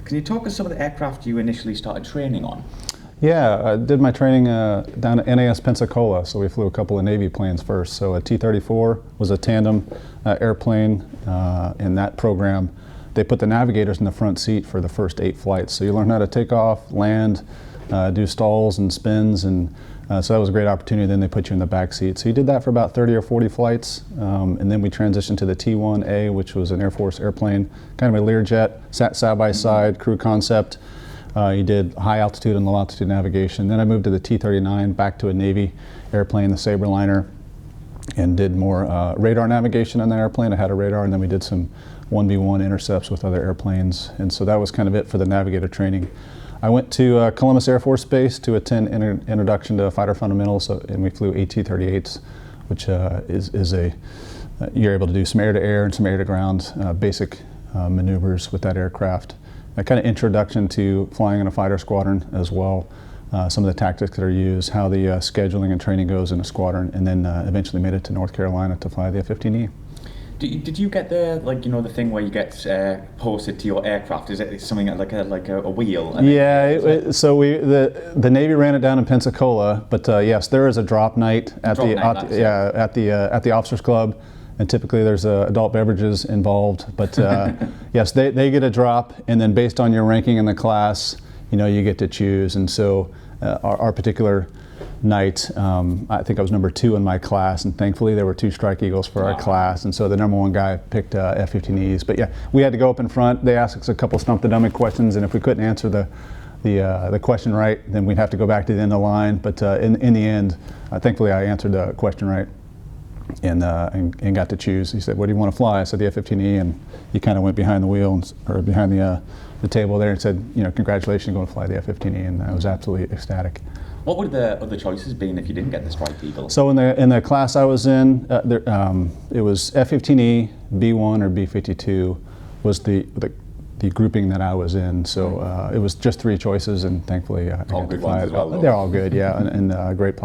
Can you talk us some of the aircraft you initially started training on? Yeah, I did my training down at NAS Pensacola, so we flew a couple of Navy planes first. So a T-34 was a tandem airplane. In that program, they put the navigators in the front seat for the first 8 flights. So you learn how to take off, land, do stalls and spins, and so that was a great opportunity. Then they put you in the back seat. So you did that for about 30 or 40 flights, and then we transitioned to the T-1A, which was an Air Force airplane, kind of a Learjet, sat side by side, crew concept. You did high altitude and low altitude navigation. Then I moved to the T-39, back to a Navy airplane, the Sabreliner, and did more radar navigation on that airplane. I had a radar, and then we did some 1v1 intercepts with other airplanes. And so that was kind of it for the navigator training. I went to Columbus Air Force Base to attend Introduction to Fighter Fundamentals, and we flew AT-38s, which you're able to do some air-to-air and some air-to-ground basic maneuvers with that aircraft. A kind of introduction to flying in a fighter squadron as well, some of the tactics that are used, how the scheduling and training goes in a squadron, and then eventually made it to North Carolina to fly the F-15E. Did you get the the thing where you get posted to your aircraft? Is it something like a wheel? Yeah, so the Navy ran it down in Pensacola, but yes, there is a drop night at the officers club. And typically there's adult beverages involved, but yes, they get a drop, and then based on your ranking in the class, you get to choose. And so our particular night, I think I was number 2 in my class, and thankfully there were 2 Strike Eagles for our class, and so the number 1 guy picked F-15Es. But yeah, we had to go up in front. They asked us a couple Stump the Dummy questions, and if we couldn't answer the question right, then we'd have to go back to the end of the line. But in the end, thankfully I answered the question right. And got to choose. He said, "What do you want to fly?" I said, "The F-15E," and he kind of went behind the wheel or behind the table there and said, "Congratulations, you're going to fly the F-15E," and I was absolutely ecstatic. What would the other choices been if you didn't get the Strike Eagle? So in the class I was in, it was F-15E, B-1, or B-52 was the grouping that I was in. So it was just 3 choices, and thankfully I got to fly it. Well, they're all good, yeah, and great